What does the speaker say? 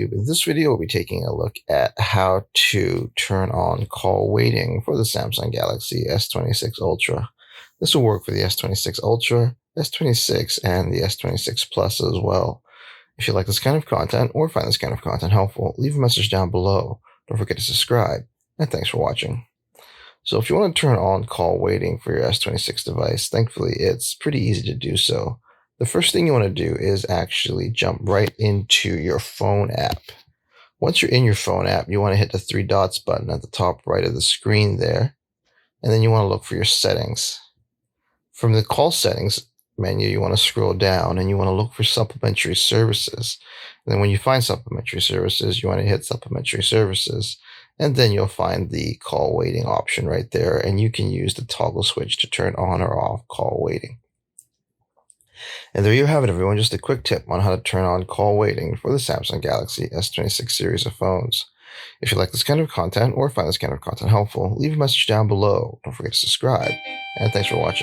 In this video, we'll be taking a look at how to turn on call waiting for the Samsung Galaxy S26 Ultra. This will work for the S26 Ultra, S26, and the S26 Plus as well. If you like this kind of content or find this kind of content helpful, leave a message down below. Don't forget to subscribe, and thanks for watching. So if you want to turn on call waiting for your S26 device, thankfully it's pretty easy to do so. The first thing you want to do is actually jump right into your phone app. Once you're in your phone app, you want to hit the three dots button at the top right of the screen there, and then you want to look for your settings. From the call settings menu, you want to scroll down and you want to look for supplementary services. And then when you find supplementary services, you want to hit supplementary services, and then you'll find the call waiting option right there, and you can use the toggle switch to turn on or off call waiting. And there you have it, everyone. Just a quick tip on how to turn on call waiting for the Samsung Galaxy S26 series of phones. If you like this kind of content or find this kind of content helpful, leave a message down below. Don't forget to subscribe, and thanks for watching.